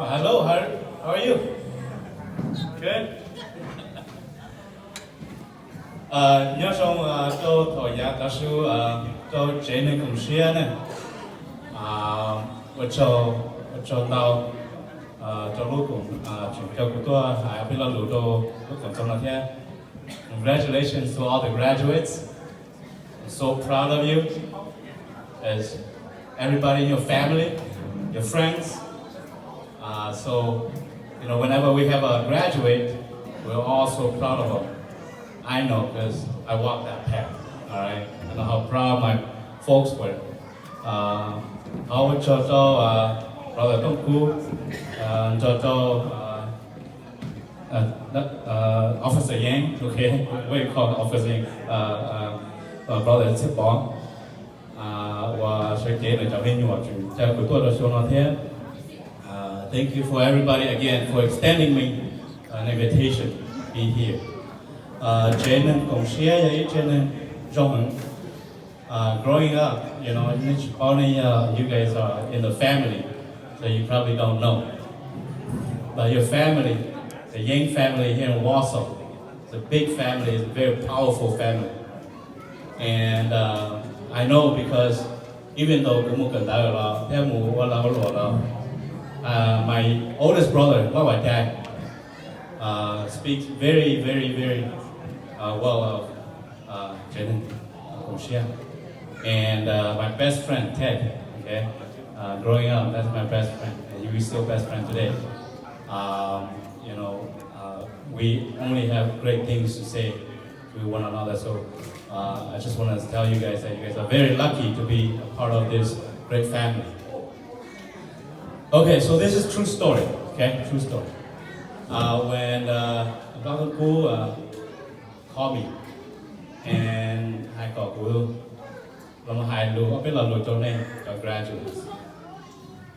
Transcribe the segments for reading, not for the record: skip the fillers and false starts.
Oh, hello, how are you? Good. Nhớ xong tôi thổi giá giáo sư tôi chế nên cùng xuyên này. Cho tao cho lúc cùng chuyển cho của tôi hãy biết là lúc tôi lúc cảm trong là thế. Congratulations to all the graduates. I'm so proud of you. As everybody in your family, your friends. So, you know, whenever we have a graduate, we're all so proud of them. I know because I walked that path. All right, I know how proud my folks were. How cho brother Tong Ku, Officer Yang, okay, what do you call Officer Yang? Brother Tip Bong. Và sẽ kể lại cho bên nhỏ chuyện cho của tôi là số nó thế. Thank you for everybody again for extending me an invitation to be here. Chế nên cùng share với chế nên trong growing up, you know, only you guys are in the family, so you probably don't know. But your family, the Yang family here in Warsaw, it's a big family, it's a very powerful family. And I know because even though my oldest brother, my dad, speaks very, very, very well of Jaden. And my best friend, Ted, okay, growing up, that's my best friend, and we're still best friend today. You know, we only have great things to say to one another, so I just want to tell you guys that you guys are very lucky to be a part of this great family. Okay, so this is true story, okay, true story. When Dr. Ku called me, and I got Ku, graduates,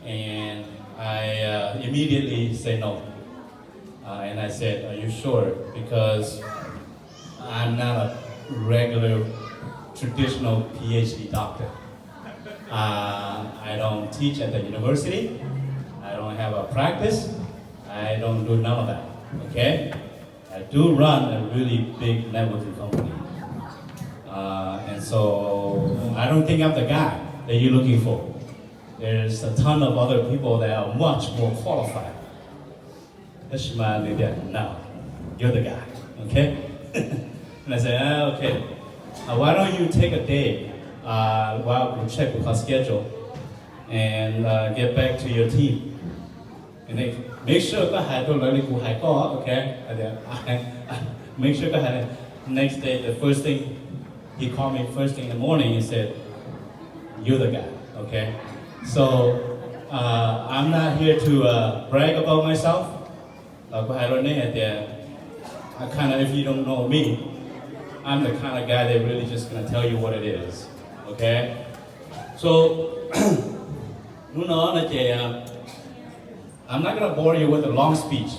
and I immediately said no, and I said, "Are you sure?" Because I'm not a regular, traditional PhD doctor. I don't teach at the university. I don't have a practice. I don't do none of that. Okay? I do run a really big networking company. And so I don't think I'm the guy that you're looking for. There's a ton of other people that are much more qualified. No, you're the guy. Okay? And I said, okay. Why don't you take a day while we check with our schedule and get back to your team? And then make sure okay? And then make sure next day, the first thing, he called me first thing in the morning and said, "You're the guy," okay? So I'm not here to brag about myself. I kind of, if you don't know me, I'm the kind of guy that really just gonna tell you what it is, okay? So, I'm not gonna bore you with a long speech.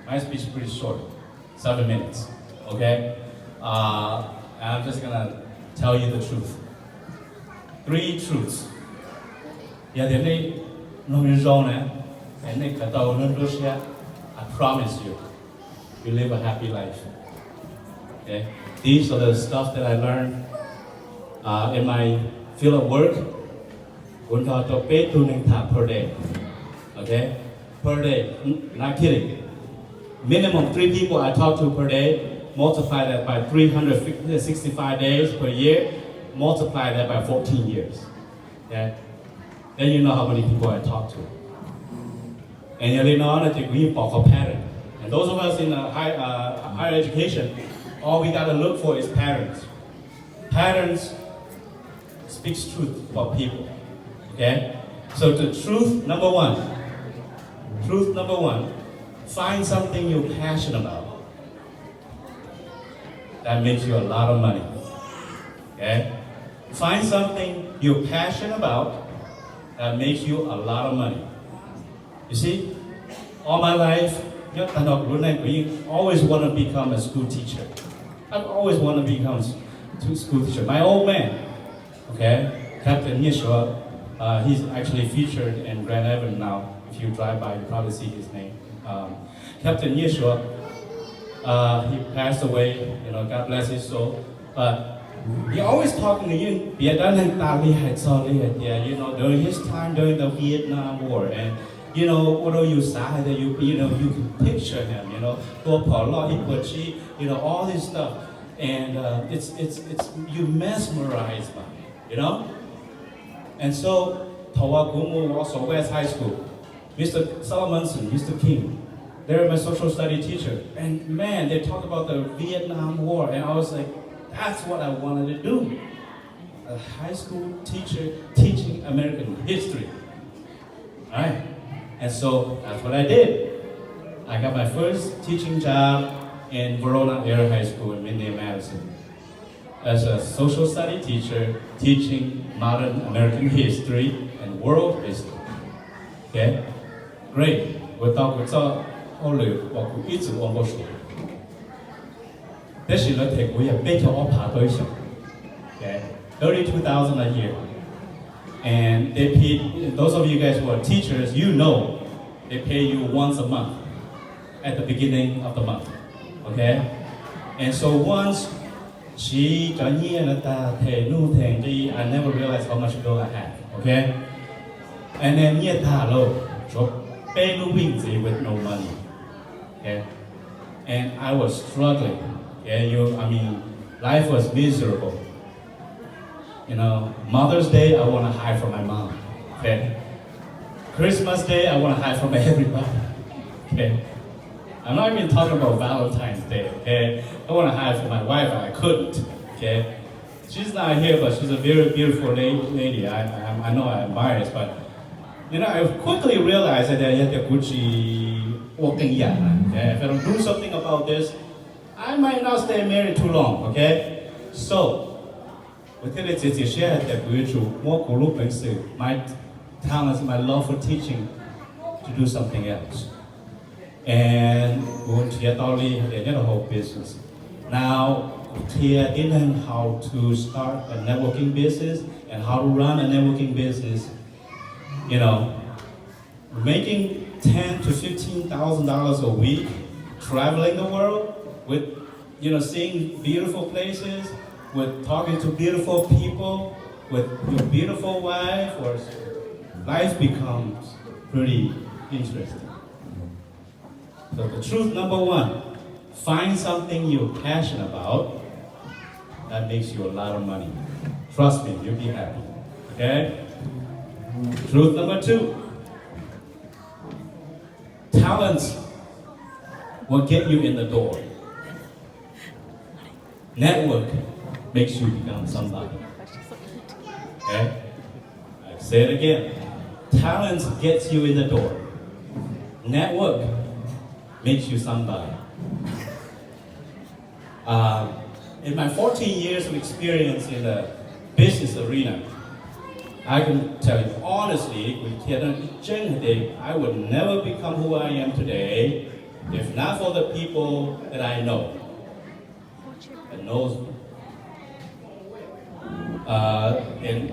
My speech is pretty short, 7 minutes, okay? I'm just gonna tell you the truth. 3 truths. I promise you, you live a happy life. Okay? These are the stuff that I learned in my field of work. Per day. Okay? Per day. Not kidding. Minimum 3 people I talk to per day. Multiply that by 365 days per year. Multiply that by 14 years. Okay? Then you know how many people I talk to. And you know that we have a pattern. And those of us in higher education, all we gotta look for is patterns. Patterns speaks truth about people. Okay? So the truth number one, find something you're passionate about. That makes you a lot of money. Okay? Find something you're passionate about that makes you a lot of money. You see, all my life, I always want to become a school teacher. I've always wanted to become a school teacher. My old man, okay, Captain Nishwa, he's actually featured in Grand Avenue now. If you drive by, you probably see his name. Captain Yeshua, he passed away, God bless his soul. But he always talking to you, during his time during the Vietnam War. And, although you saw that you can picture him, all this stuff. And it's you mesmerized by it, And so, Tawagumu also West High School, Mr. Solomonson, Mr. King, they're my social study teacher. And man, they talk about the Vietnam War, and I was like, that's what I wanted to do. A high school teacher teaching American history. All right, and so that's what I did. I got my first teaching job in Verona Area High School in Minden, Madison, as a social study teacher teaching modern American history and world history. Okay, great. We talk with only what we eat to almost. This is not take we a better operation. Okay, 32,000 a year, and they pay. Those of you guys who are teachers, they pay you once a month at the beginning of the month. Okay, and so once I never realized how much bill I had. Okay, and then pay with no money. Okay, and I was struggling. Okay, life was miserable. Mother's Day I want to hide from my mom. Okay, Christmas Day I want to hide from everybody. Okay. I'm not even talking about Valentine's Day, okay? I want to hide from my wife, I couldn't, okay? She's not here, but she's a very beautiful lady. I know I'm biased, but, I quickly realized that I had the Gucci walking yard, okay? If I don't do something about this, I might not stay married too long, okay? So, within it, it's shared that we should more my talents, my love for teaching, to do something else. And going to get all the whole business. Now, I didn't know how to start a networking business and how to run a networking business. Making $10,000 to $15,000 a week, traveling the world with, seeing beautiful places, with talking to beautiful people, with your beautiful wife, or life becomes pretty interesting. So the truth number one, find something you're passionate about that makes you a lot of money. Trust me, you'll be happy. Okay? Truth number two, talents will get you in the door. Network makes you become somebody. Okay? I say it again. Talents gets you in the door. Network makes you somebody. In my 14 years of experience in the business arena, I can tell you honestly, I would never become who I am today if not for the people that I know, that knows me. And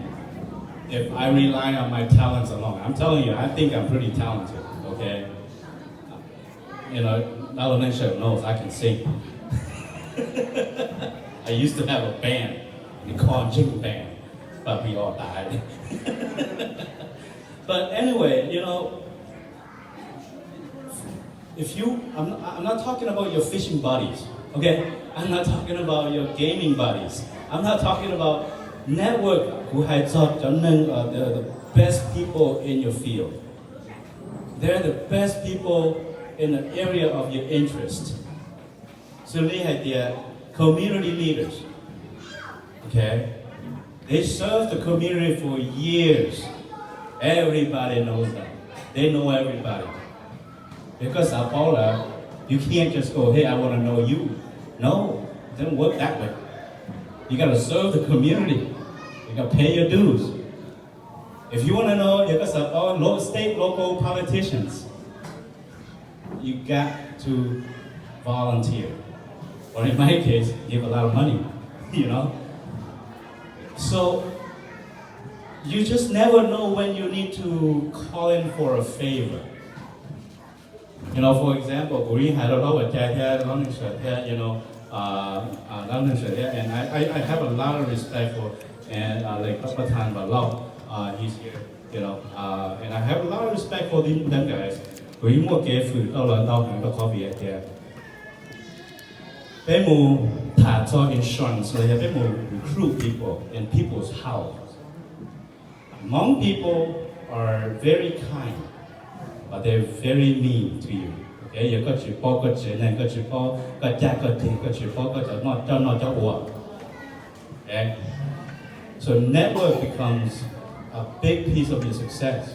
if I rely on my talents alone, I'm telling you, I think I'm pretty talented, okay? Nalanen show knows I can sing. I used to have a band, we called Jing Band, but we all died. But anyway, I'm not talking about your fishing buddies, okay? I'm not talking about your gaming buddies. I'm not talking about network who had the best people in your field. They're the best people in the area of your interest. So they had their community leaders, okay? They served the community for years. Everybody knows them. They know everybody. Because Paula, you can't just go, hey, I want to know you. No, it doesn't work that way. You got to serve the community. You got to pay your dues. If you want to know, because all state, local politicians, you got to volunteer. Or in my case, give a lot of money, So, you just never know when you need to call in for a favor. You know, for example, we had a lot of chat here, you know, and I have a lot of respect for and like Papa Tan Balao, he's here, you know, and I have a lot of respect for them guys. We more careful, the coffee at there. They move to insurance, so they move recruit people in people's house. Hmong people are very kind, but they're very mean to you. Okay, you got your pocket, and got your paw, got jacket, got your pocket, not okay? So network becomes a big piece of your success.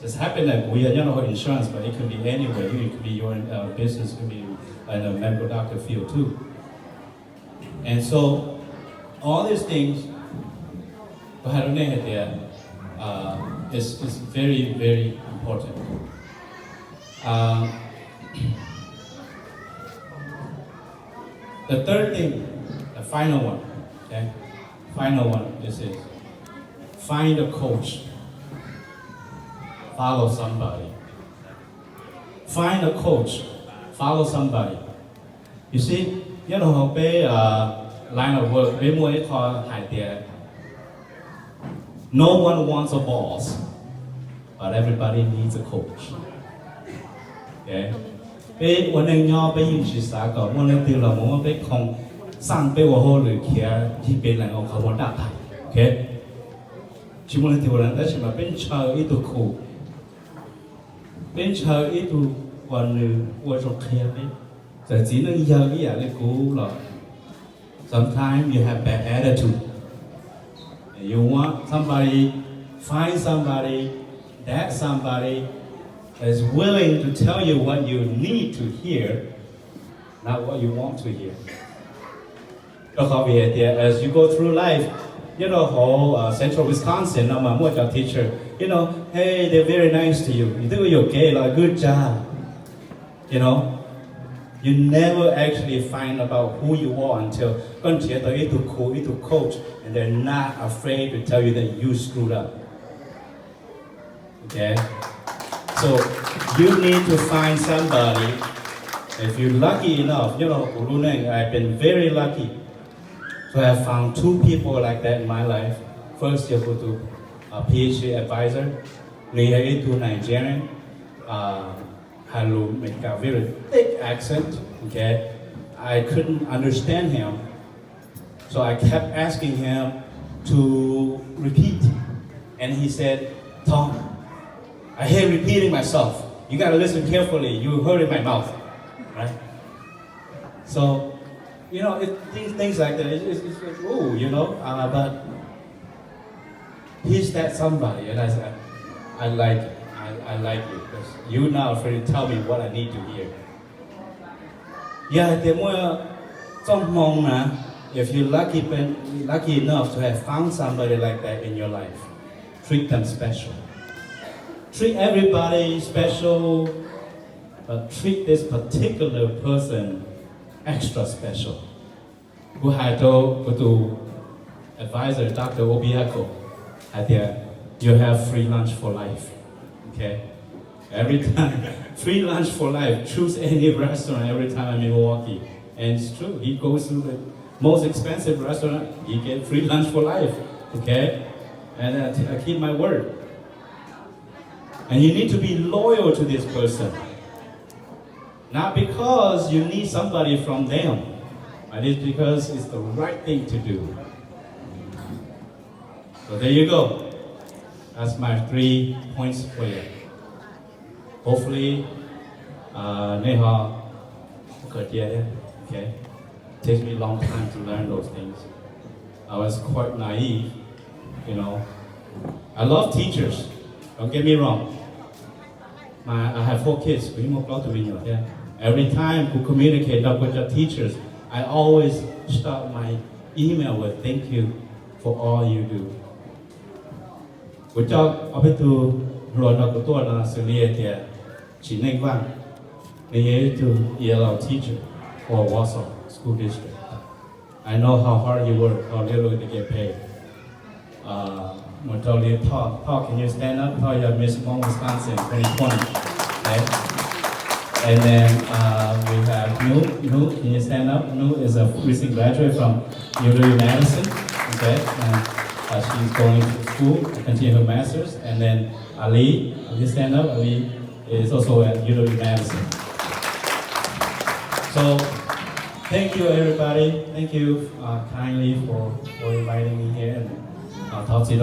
Just happen that we are not insurance, but it can be anywhere. It could be your business, it could be in a medical doctor field too. And so all these things, is very, very important. The third thing, the final one, okay? Final one is this. Find a coach. Follow somebody. Find a coach. Follow somebody. You see, you know, line of work, no one wants a boss, but everybody needs a coach. Okay? Okay? Sometimes you have bad attitude. You want somebody, find somebody, that somebody is willing to tell you what you need to hear, not what you want to hear. As you go through life, you know, whole central Wisconsin, I'm a teacher, you know, hey, they're very nice to you. You do your okay, like, good job. You know, you never actually find about who you are until you coach, and they're not afraid to tell you that you screwed up. Okay? So you need to find somebody. If you're lucky enough, you know, I've been very lucky to have found two people like that in my life. First, you go to a PhD advisor, Nigerian. Had a very thick accent, okay? I couldn't understand him, so I kept asking him to repeat. And he said, Tom, I hate repeating myself. You gotta listen carefully, you heard in my mouth, right? So, you know, things like that, it's ooh, you know, but he's that somebody, and I said, I like it. I like you because you're not afraid to tell me what I need to hear. Yeah, if you're lucky enough to have found somebody like that in your life, treat them special. Treat everybody special, but treat this particular person extra special. Who had to advisor Dr. Obiako at you have free lunch for life. Okay? Every time, free lunch for life. Choose any restaurant every time I'm in Milwaukee. And it's true, he goes to the most expensive restaurant, he gets free lunch for life. Okay? And I keep my word. And you need to be loyal to this person. Not because you need somebody from them, but it's because it's the right thing to do. So there you go. That's my 3 points for you. Hopefully, okay? Takes me a long time to learn those things. I was quite naive, you know. I love teachers, don't get me wrong. I have 4 kids. Every time we communicate with the teachers, I always start my email with thank you for all you do. To ELL teacher for Warsaw School District. I know how hard you work, how little you get paid. Talk, can you stand up? Talk, you Miss Hmong, Wisconsin 2020. Okay? And then we have Nraug. Nraug, can you stand up? Nraug is a recent graduate from University of Madison. Okay, and she's going to school to continue her master's. And then Ali, stand up. Ali is also at University of Madison. So thank you everybody. Thank you kindly for inviting me here. And talk to you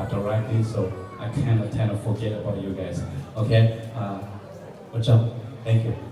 directly, so I cannot forget about you guys. Okay, good job. Thank you.